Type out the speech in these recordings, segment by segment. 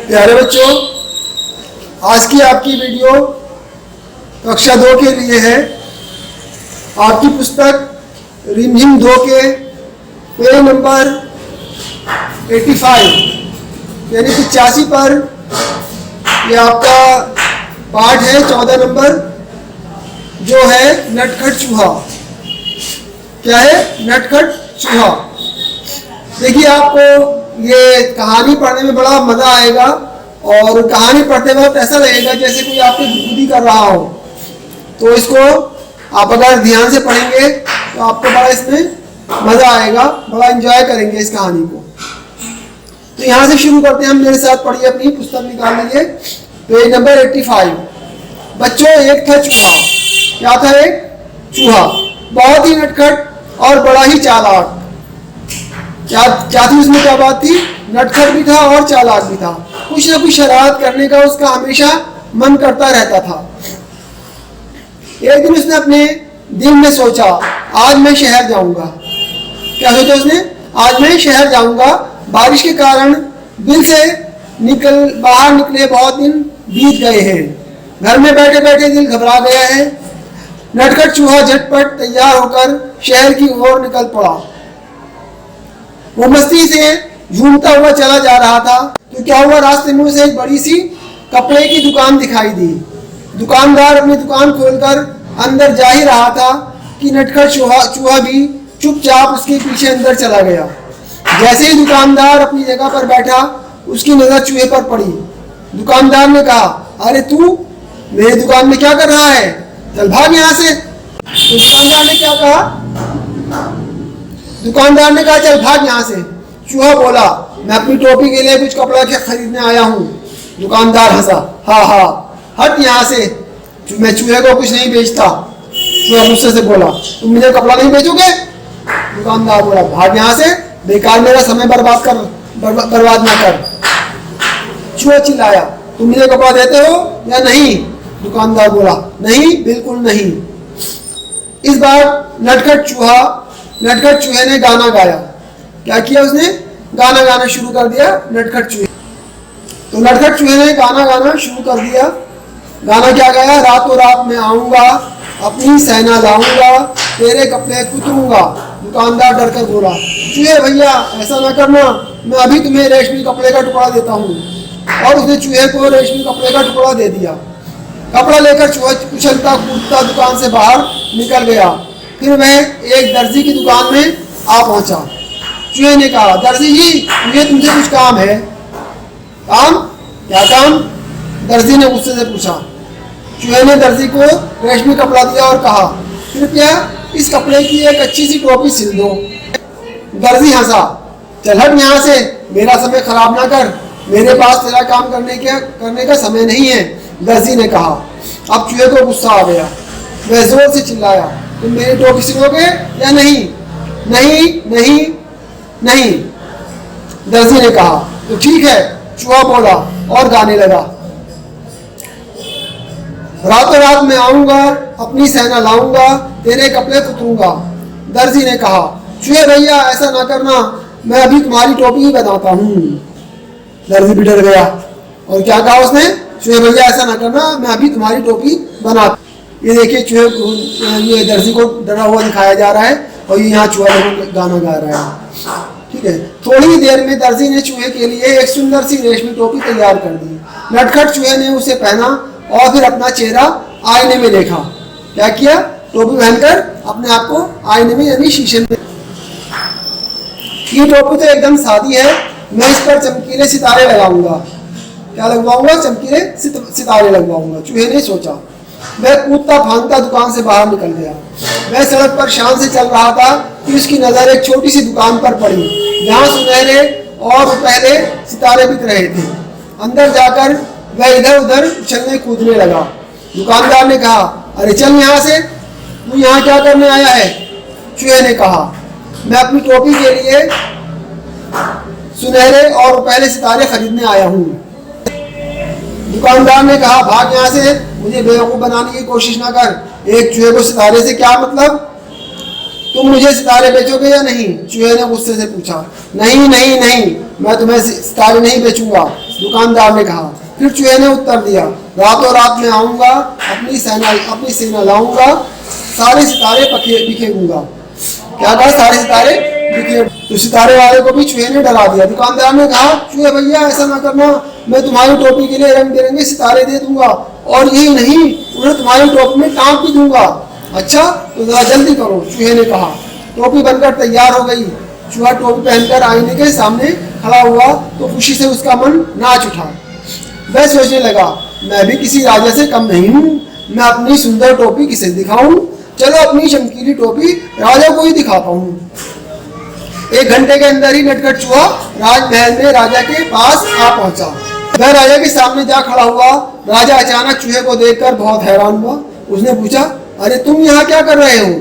प्यारे बच्चों, आज की आपकी वीडियो कक्षा 2 के लिए है। आपकी पुस्तक रिमझिम 2 के पेज नंबर 85 यानी 85 पर यह आपका पाठ है 14 नंबर, जो है नटखट चूहा। क्या है? नटखट चूहा। देखिए, आपको ये कहानी पढ़ने में बड़ा मज़ा आएगा और कहानी पढ़ते वक्त ऐसा लगेगा जैसे कोई आपकी गुदगुदी कर रहा हो। तो इसको आप अगर ध्यान से पढ़ेंगे तो आपको बड़ा इसमें मज़ा आएगा, बड़ा एंजॉय करेंगे इस कहानी को। तो यहाँ से शुरू करते हैं हम। मेरे साथ पढ़िए, अपनी पुस्तक निकाल लीजिए, पेज नंबर 85। बच्चों, एक था चूहा। क्या था? एक चूहा, बहुत ही नटखट और बड़ा ही चालाक। क्या थी उसमें? क्या बात थी? नटखट भी था और चालाक भी था। कुछ ना कुछ शरारत करने का उसका हमेशा मन करता रहता था। एक दिन उसने अपने दिल में सोचा, आज मैं शहर जाऊंगा। क्या सोचा उसने? आज मैं शहर जाऊंगा। बारिश के कारण दिल से बाहर निकले बहुत दिन बीत गए हैं। घर में बैठे बैठे दिल घबरा गया है। नटखट चूहा झटपट तैयार होकर शहर की ओर निकल पड़ा। वो मस्ती से झूमता हुआ चला जा रहा था तो क्या हुआ, रास्ते में उसे एक बड़ी सी कपड़े की दुकान दिखाई दी। दुकानदार अपनी दुकान खोलकर अंदर जा ही रहा था कि नटखट चूहा भी चुपचाप उसके पीछे अंदर चला गया। जैसे ही दुकानदार अपनी जगह पर बैठा, उसकी नजर चूहे पर पड़ी। दुकानदार ने कहा, अरे तू मेरी दुकान में क्या कर रहा है? चल भाग यहाँ से। तो दुकानदार ने क्या कहा? दुकानदार ने कहा, चल भाग यहाँ से। चूहा बोला, मैं अपनी टोपी के लिए कुछ कपड़ा खरीदने आया हूँ। दुकानदार हंसा, हाँ, हट यहाँ से, मैं चूहे को कुछ नहीं बेचता। चूहा गुस्से से बोला, तुम मुझे कपड़ा नहीं बेचोगे? दुकानदार बोला, भाग यहाँ से, बेकार मेरा समय बर्बाद ना कर। चूहा चिल्लाया, तुम मुझे कपड़ा देते हो या नहीं? दुकानदार बोला, नहीं, बिल्कुल नहीं। इस बार नटखट चूहे ने गाना गाया। क्या किया उसने? गाना गाना शुरू कर दिया नटखट चूहे। तो नटखट चूहे ने गाना गाना शुरू कर दिया। गाना क्या गाया? रातों रात मैं आऊंगा, अपनी सेना लाऊंगा, तेरे कपड़े कुतरूंगा। दुकानदार डर कर बोला, चूहे भैया ऐसा ना करना, मैं अभी तुम्हें रेशमी कपड़े का टुकड़ा देता हूँ। और उसने चूहे को रेशमी कपड़े का टुकड़ा दे दिया। कपड़ा लेकर चूहा उछलता कूदता दुकान से बाहर निकल गया। फिर वह एक दर्जी की दुकान में आ पहुंचा। चूहे ने कहा, दर्जी जी, मुझे तुमसे कुछ काम है। काम? क्या काम? दर्जी ने गुस्से से पूछा। चूहे ने दर्जी को रेशमी कपड़ा दिया और कहा, कृपया इस कपड़े की एक अच्छी सी टोपी सिल दो। दर्जी हंसा, चल हट यहाँ से, मेरा समय खराब ना कर, मेरे पास तेरा काम करने का समय नहीं है। दर्जी ने कहा। अब चूहे को गुस्सा आ गया। वह जोर से चिल्लाया, तुम मेरी टोपी सिलोगे या नहीं? नहीं नहीं नहीं। दर्जी ने कहा, तो ठीक है। चूहा बोला और गाने लगा, रातों रात मैं आऊंगा, अपनी सेना लाऊंगा, तेरे कपड़े कुतरूंगा। दर्जी ने कहा, चूहे भैया ऐसा ना करना, मैं अभी तुम्हारी टोपी ही बनाता हूँ। दर्जी भी डर गया और क्या कहा उसने? चूहे भैया ऐसा ना करना, मैं अभी तुम्हारी टोपी बनाता। ये देखिए, ये दर्जी को डरा हुआ दिखाया जा रहा है और ये यहाँ चूहा गाना गा रहा है। ठीक है। थोड़ी देर में दर्जी ने चूहे के लिए एक सुंदर सी रेशमी टोपी तैयार कर दी। नटखट चूहे ने उसे पहना और फिर अपना चेहरा आईने में देखा। क्या किया? टोपी पहनकर अपने आप को आईने में यानी शीशे में। ये टोपी तो एकदम सादी है, मैं इस पर चमकीले सितारे लगाऊंगा। क्या लगवाऊंगा? चमकीले सितारे लगवाऊंगा। चूहे ने सोचा। वह कूदता फांदता दुकान से बाहर निकल गया। वह सड़क पर शान से चल रहा था कि उसकी नजर एक छोटी सी दुकान पर पड़ी, जहां सुनहरे और रुपहले सितारे बिक रहे थे। अंदर जाकर वह इधर उधर उछलने कूदने लगा। दुकानदार ने कहा, अरे चल यहाँ से, तू यहाँ क्या करने आया है? चूहे ने कहा, मैं अपनी टोपी के लिए सुनहरे और रुपहले सितारे खरीदने आया हूँ। दुकानदार ने कहा, भाग यहाँ से, मुझे बेवकूफ बनाने की कोशिश ना कर। एक चूहे को सितारे से क्या मतलब? तुम मुझे सितारे बेचोगे या नहीं? चूहे ने गुस्से से पूछा। नहीं नहीं नहीं, मैं तुम्हें सितारे नहीं बेचूंगा, दुकानदार ने कहा। फिर चूहे ने उत्तर दिया, रातों रात में आऊंगा, अपनी सेना लाऊंगा, सारे सितारे बिखेरूंगा। क्या कहा? सारे सितारे बिखेर। तो सितारे वाले को भी चूहे ने डरा दिया। दुकानदार ने कहा, चूहे भैया ऐसा ना करना, मैं तुम्हारी टोपी के लिए रंग बिरंगे सितारे दे दूंगा, और यही नहीं, उन्हें तुम्हारी टोपी में टांग भी दूंगा। अच्छा तो जरा जल्दी करो, चूहे ने कहा। टोपी बनकर तैयार हो गई। चूहा टोपी पहनकर आईने के सामने खड़ा हुआ तो खुशी से उसका मन नाच उठा। वह सोचने लगा, मैं भी किसी राजा से कम नहीं हूँ, मैं अपनी सुंदर टोपी किसे दिखाऊं, चलो अपनी चमकीली टोपी राजा को ही दिखाता हूँ। 1 घंटे के अंदर ही नटखट चूहा राजमहल में राजा के पास आ पहुंचा। वह राजा के सामने जा खड़ा हुआ। राजा अचानक चूहे को देखकर बहुत हैरान हुआ। उसने पूछा, अरे तुम यहाँ क्या कर रहे हो?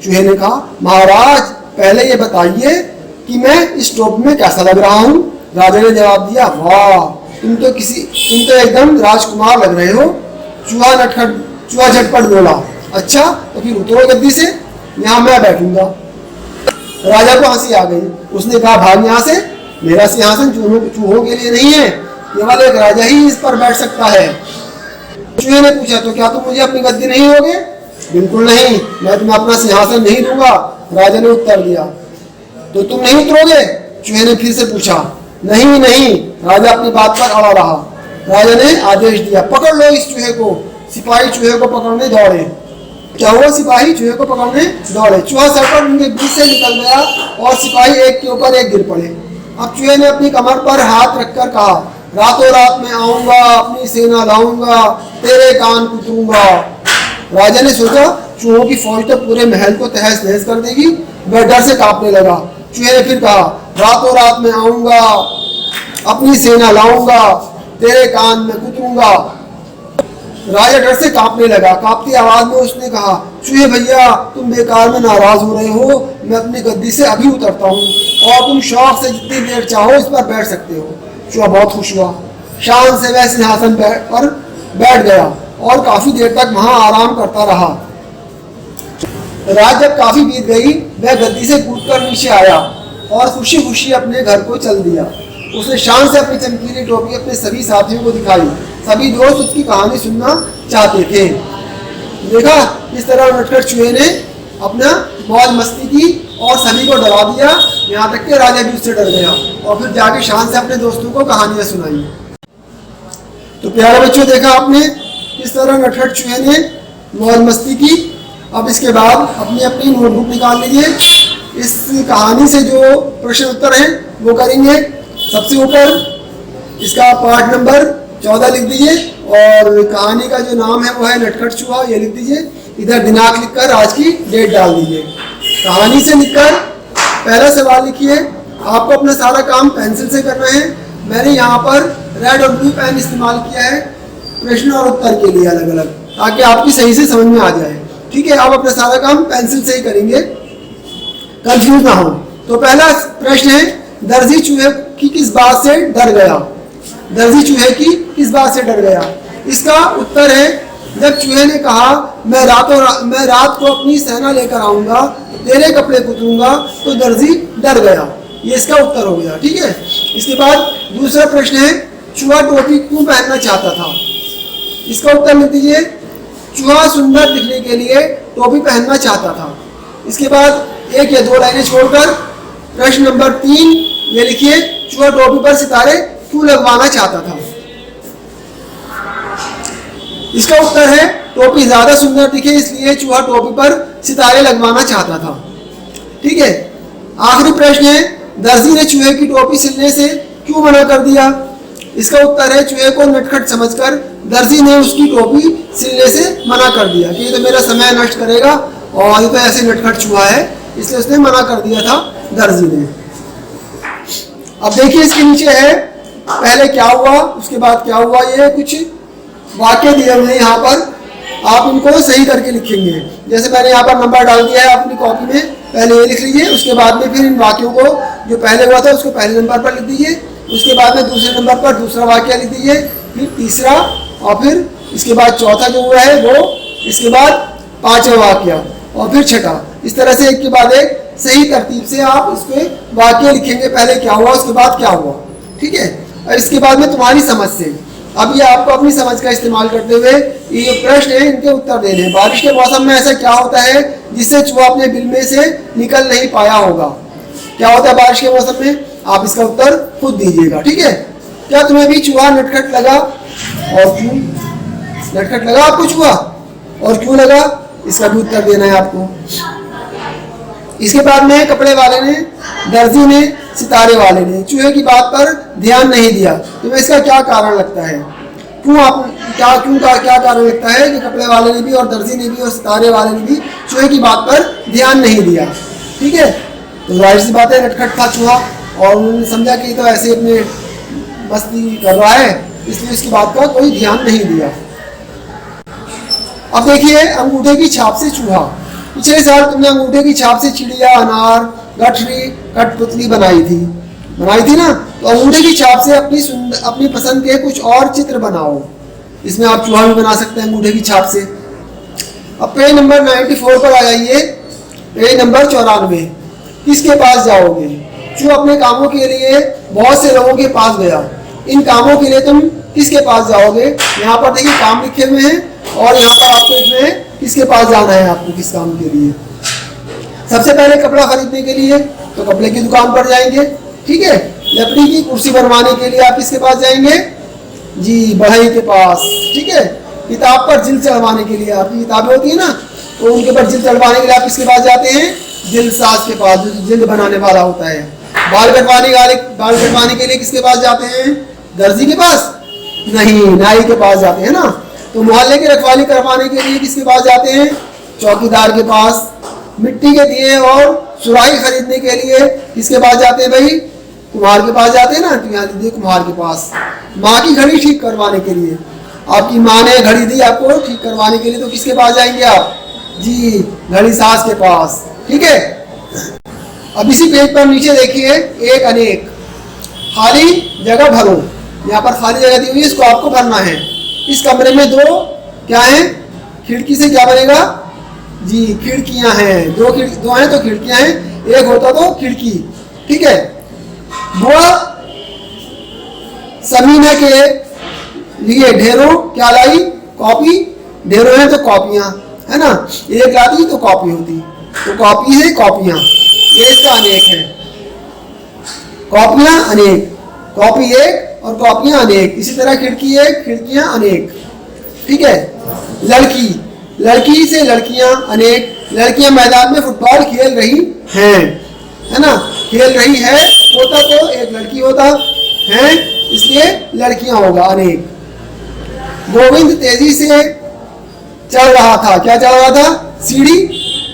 चूहे ने कहा, महाराज पहले ये बताइए कि मैं इस टोपी में कैसा लग रहा हूँ? राजा ने जवाब दिया, वाह, तुम तो एकदम राजकुमार लग रहे हो। चूहा झटपट बोला, अच्छा तो फिर उतरो गद्दी से, यहाँ मैं बैठूंगा। राजा को हंसी आ गई। उसने कहा, भाग यहाँ से, मेरा सिंहासन चूहों के लिए नहीं है, केवल एक राजा ही इस पर बैठ सकता है। चूहे ने पूछा, तो क्या तुम मुझे अपनी गद्दी नहीं दोगे? बिल्कुल नहीं, मैं तुम्हें अपना सिंहासन नहीं दूंगा, राजा ने उत्तर दिया। तो तुम नहीं उतरोगे? चूहे ने फिर से पूछा। नहीं, राजा अपनी बात पर अड़ा रहा। राजा ने आदेश दिया, पकड़ लो इस चूहे को। सिपाही चूहे को पकड़ने दौड़े। क्या हुआ? सिपाही चूहे को पकड़ने दौड़े। चूहा सरपट उनके बीच से निकल गया और सिपाही एक के ऊपर एक गिर पड़े। अब चूहे ने अपनी कमर पर हाथ रखकर कहा, रातों रात में आऊंगा, अपनी सेना लाऊंगा, तेरे कान कुतरूंगा। राजा ने सोचा, चूहों की फौज तो पूरे महल को तहस नहस कर देगी। वह डर से कांपने लगा। चूहे ने फिर कहा, रातों रात में आऊंगा, अपनी सेना लाऊंगा, तेरे कान में कुतरूंगा। राजा डर से कांपने लगा। कांपती आवाज में उसने कहा, चूहे भैया तुम बेकार में नाराज हो रहे हो, मैं अपनी गद्दी से अभी उतरता हूँ और तुम शौक से जितनी देर चाहो इस पर बैठ सकते हो। चूहा बहुत खुश हुआ। शान से वह सिंहासन पर बैठ गया और काफी देर तक वहां आराम करता रहा। रात जब काफी बीत गई, वह गद्दी से कूदकर नीचे आया और खुशी खुशी अपने घर को चल दिया। उसने शान से अपनी चमकीली टोपी अपने सभी साथियों को दिखाई। सभी दोस्त उसकी कहानी सुनना चाहते थे। देखा इस तरह नटखट चूहे ने अपना मौज मस्ती की और सभी को डरा दिया, यहाँ तक कि राजा भी उससे डर गया और फिर जाके शान से अपने दोस्तों को कहानियां सुनाई। तो प्यारे बच्चों, देखा आपने किस तरह नटखट चूहे ने मौज मस्ती की। अब इसके बाद अपनी अपनी नोटबुक निकाल लीजिए। इस कहानी से जो प्रश्न उत्तर हैं वो करेंगे। सबसे ऊपर इसका पार्ट नंबर 14 लिख दीजिए और कहानी का जो नाम है वो है नटखट चूहा, ये लिख दीजिए। इधर दिनांक लिखकर आज की डेट डाल दीजिए। कहानी से लिखकर पहला सवाल लिखिए। आपको अपना सारा काम पेंसिल से करना है। मैंने यहाँ पर रेड और ब्लू पेन इस्तेमाल किया है प्रश्न और उत्तर के लिए अलग अलग, ताकि आपकी सही से समझ में आ जाए। ठीक है, आप अपना सारा काम पेंसिल से ही करेंगे, कंफ्यूज ना हो। तो पहला प्रश्न है, दर्जी चूहे की किस बात से डर गया? दर्जी चूहे की किस बात से डर गया? इसका उत्तर है, जब चूहे ने कहा मैं रात को अपनी सेना लेकर आऊंगा, तेरे कपड़े कुतरूंगा, तो दर्जी डर गया। ये इसका उत्तर हो गया। ठीक है, इसके बाद दूसरा प्रश्न है, चूहा टोपी क्यों पहनना चाहता था? इसका उत्तर लिख दीजिए। चूहा सुंदर दिखने के लिए टोपी पहनना चाहता था। इसके बाद 1 या 2 लाइनें छोड़कर प्रश्न नंबर 3 ये लिखिए, चूहा टोपी पर सितारे क्यों लगवाना चाहता था? इसका उत्तर है, टोपी ज्यादा सुंदर दिखे इसलिए चूहा टोपी पर सितारे लगवाना चाहता था। ठीक है, आखिरी प्रश्न है, दर्जी ने चूहे की टोपी सिलने से क्यों मना कर दिया? इसका उत्तर है, चूहे को नटखट समझकर दर्जी ने उसकी टोपी सिलने से मना कर दिया कि ये तो मेरा समय नष्ट करेगा और ये तो ऐसे नटखट चूहा है, इसलिए उसने मना कर दिया था दर्जी ने। अब देखिए इसके नीचे है, पहले क्या हुआ उसके बाद क्या हुआ, ये कुछ वाक्य दिए हुए हैं यहाँ पर, आप इनको सही करके लिखेंगे। जैसे मैंने यहाँ पर नंबर डाल दिया है अपनी कॉपी में, पहले ये लिख लीजिए, उसके बाद में फिर इन वाक्यों को जो पहले हुआ था उसको पहले नंबर पर लिख दीजिए, उसके बाद में दूसरे नंबर पर दूसरा वाक्य लिख दीजिए, फिर तीसरा और फिर इसके बाद चौथा जो हुआ है वो, इसके बाद 5वां वाक्य और फिर छठा। इस तरह से एक के बाद एक सही तरतीब से आप इस पे वाक्य लिखेंगे, पहले क्या हुआ उसके बाद क्या हुआ। ठीक है, और इसके बाद में तुम्हारी समझ से। अब ये आपको अपनी समझ का इस्तेमाल करते हुए ये प्रश्न है, इनके उत्तर देने हैं। बारिश के मौसम में ऐसा क्या होता है जिससे चूहा अपने बिल में से निकल नहीं पाया होगा? क्या होता है बारिश के मौसम में? आप इसका उत्तर खुद दीजिएगा, ठीक है। क्या तुम्हें भी चूहा नटखट लगा और क्यों? नटखट लगा आपको चूहा और क्यों लगा? इसका भी उत्तर देना है आपको। इसके बाद में कपड़े वाले ने, दर्जी ने, सितारे वाले ने चूहे की बात पर ध्यान नहीं दिया। तुम्हें इसका क्या कारण लगता है? क्या कारण लगता है कि कपड़े वाले ने भी और दर्जी ने भी और सितारे वाले ने भी चूहे की बात पर ध्यान नहीं दिया? ठीक है, तो जाहिर सी बात है नटखट था चूहा और उन्होंने समझा कि तो ऐसे अपने मस्ती कर रहा है, इसलिए उसकी बात का कोई ध्यान नहीं दिया। अब देखिए अंगूठे की छाप से चूहा। पिछले साल तुमने अंगूठे की छाप से चिड़िया, अनार, गठरी, कठपुतली बनाई थी ना। तो अंगूठे की छाप से अपनी पसंद के कुछ और चित्र बनाओ। इसमें आप चूहा भी बना सकते हैं अंगूठे की छाप से। अब पेज नंबर 94 पर आ जाइए। Page number 94। किसके पास जाओगे? चूहा अपने कामों के लिए बहुत से लोगों के पास गया। इन कामों के लिए तुम किसके पास जाओगे? यहाँ पर देखिए काम लिखे हुए हैं और यहाँ पर आपको इसमें किसके पास जाना है, आपको किस काम के लिए? सबसे पहले कपड़ा खरीदने के लिए तो कपड़े की दुकान पर जाएंगे, ठीक है। लकड़ी की कुर्सी बनवाने के लिए आप किसके पास जाएंगे? जी, बढ़ई के पास, ठीक है। किताब पर जिल्द चढ़वाने के लिए, आपकी किताबें होती है ना, तो उनके पर जिल्द चढ़वाने के लिए आप किसके पास जाते हैं? जिल्द साज के पास, जो जिल्द बनाने वाला होता है। बाल कटवाने के लिए किसके पास जाते हैं? दर्जी के पास? नहीं, नाई के पास जाते हैं ना। तो मोहल्ले की रखवाली करवाने के लिए किसके पास जाते हैं? चौकीदार के पास। मिट्टी के दिए और सुराही खरीदने के लिए किसके पास जाते हैं भाई? कुम्हार के पास जाते हैं ना। तो यहाँ दीजिए कुम्हार के पास। माँ की घड़ी ठीक करवाने के लिए, आपकी माँ ने घड़ी दी आपको ठीक करवाने के लिए, तो किसके पास जाएंगे आप? जी, घड़ी सास के पास, ठीक है। अब इसी पेज पर नीचे देखिए एक अनेक। खाली जगह भरो। यहाँ पर खाली जगह दी हुई है, इसको आपको भरना है। इस कमरे में दो क्या है? खिड़की से क्या बनेगा? जी, खिड़कियां हैं। दो हैं तो खिड़कियां हैं, एक होता तो खिड़की, ठीक है। वो समीना के लिए ढेरों क्या लाई? कॉपी। ढेरों है तो कॉपियां, है ना। एक लाती तो कॉपी होती, तो कॉपी है कॉपियां, ये इसका अनेक है। कॉपियां अनेक, कॉपी एक और कॉपियां अनेक। इसी तरह खिड़की एक, खिड़कियां अनेक, ठीक है। लड़की से लड़कियां अनेक। लड़कियां मैदान में फुटबॉल खेल रही हैं, है ना। खेल रही है होता तो एक लड़की होता है, इसलिए लड़कियां होगा अनेक। गोविंद तेजी से चढ़ रहा था। क्या चढ़ रहा था? सीढ़ी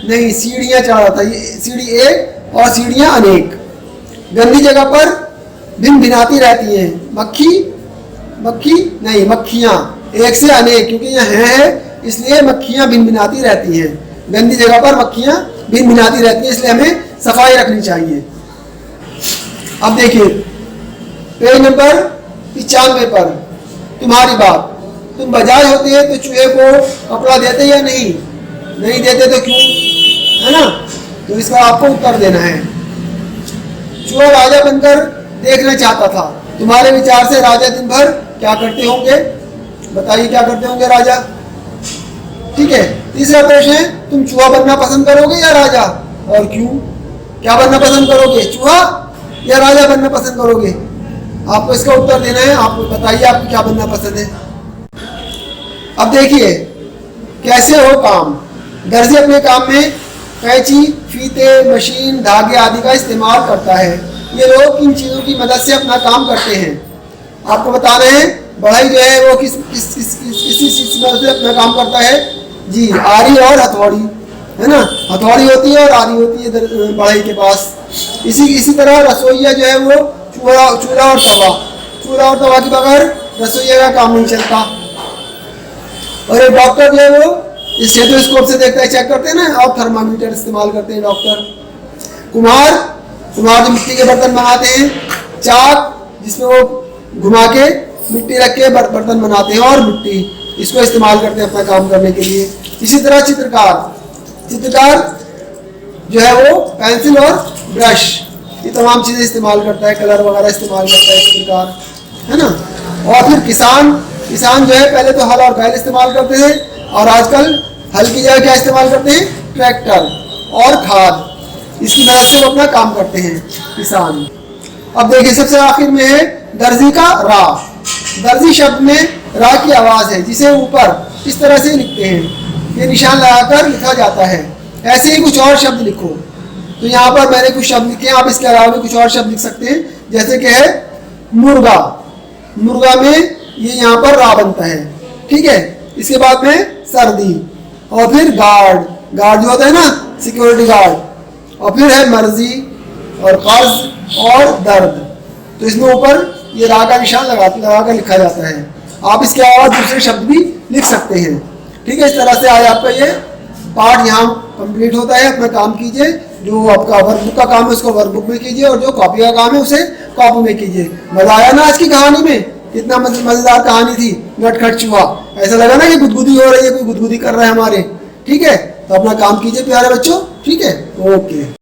नहीं, सीढ़ियां चढ़ रहा था। ये सीढ़ी एक और सीढ़ियां अनेक। गंदी जगह पर भिन भिनाती रहती हैं। मक्खी नहीं, मक्खियां। एक से अनेक, क्योंकि यहाँ है इसलिए मक्खियां भिन भिनाती रहती हैं। गंदी जगह पर मक्खियां भिन भिनाती रहती हैं, इसलिए हमें सफाई रखनी चाहिए। अब देखिए पेज नंबर 95 पर तुम्हारी बात। तुम बजाज होते हैं तो चूहे को कपड़ा देते या नहीं? नहीं देते तो क्यों, है ना। तो इसका आपको उत्तर देना है। चूहा राजा बनकर देखना चाहता था। तुम्हारे विचार से राजा दिन भर क्या करते होंगे? बताइए क्या करते होंगे राजा, ठीक है। तीसरा प्रश्न है, तुम चूहा बनना पसंद करोगे या राजा, और क्यों? क्या बनना पसंद करोगे, चूहा या राजा बनना पसंद करोगे? आपको इसका उत्तर देना है। आप बताइए आपको क्या बनना पसंद है। अब देखिए कैसे हो काम। दर्जी अपने काम में कैंची, फीते, मशीन, धागे आदि का इस्तेमाल करता है। ये लोग इन चीज़ों की मदद से अपना काम करते हैं। आपको बताना है बढ़ई जो है वो किस चीज़ की मदद से अपना काम करता है? जी, आरी और हथौड़ी, है ना। हथौड़ी होती है और आरी होती है बढ़ई के पास। इसी तरह रसोईया जो है वो चूल्हा और तवा के बगैर रसोईया का काम नहीं चलता। और एक डॉक्टर जो है वो इस स्टेथोस्कोप से देखता है, चेक करते हैं ना, और थर्मामीटर इस्तेमाल करते हैं डॉक्टर। कुम्हार जो मिट्टी के बर्तन बनाते हैं। चाक जिसमें वो घुमा के मिट्टी रख के बर्तन बनाते हैं और मिट्टी इसको इस्तेमाल करते हैं अपना काम करने के लिए। इसी तरह चित्रकार जो है वो पेंसिल और ब्रश, ये तमाम चीज़ें इस्तेमाल करता है, कलर वगैरह इस्तेमाल करता है चित्रकार। है ना। और फिर किसान, किसान जो है पहले तो हल और बैल इस्तेमाल करते थे और आजकल हल की जगह क्या इस्तेमाल करते हैं, ट्रैक्टर और खाद, इसकी मदद से वो अपना काम करते हैं किसान। अब देखिए सबसे आखिर में है दर्जी का रा। दर्जी शब्द में रा की आवाज़ है जिसे ऊपर इस तरह से लिखते हैं, ये निशान लगाकर लिखा जाता है। ऐसे ही कुछ और शब्द लिखो। तो यहाँ पर मैंने कुछ शब्द लिखे, आप इसके अलावा भी कुछ और शब्द लिख सकते हैं, जैसे कि है मुर्गा। मुर्गा में ये यहाँ पर रा बनता है, ठीक है। इसके बाद में सर्दी, और फिर गार्ड, गार्ड जो होता है ना सिक्योरिटी गार्ड, और फिर है मर्जी और कर्ज और दर्द। तो इसमें ऊपर ये रा का निशान लगा कर लिखा जाता है। आप इसके अलावा दूसरे शब्द भी लिख सकते हैं, ठीक है। इस तरह से आज आपका ये पार्ट यहाँ कंप्लीट होता है। अपना काम कीजिए, जो आपका वर्कबुक का काम है उसको वर्कबुक में कीजिए, और जो कॉपी का काम है उसे कॉपी में कीजिए। मजा आया ना आज की कहानी में? कितना मजेदार कहानी थी, नटखट चूहा। ऐसा लगा ना कि गुदगुदी हो रही है, कोई गुदगुदी कर रहा है हमारे, ठीक है। तो अपना काम कीजिए प्यारे बच्चों, ठीक है, ओके।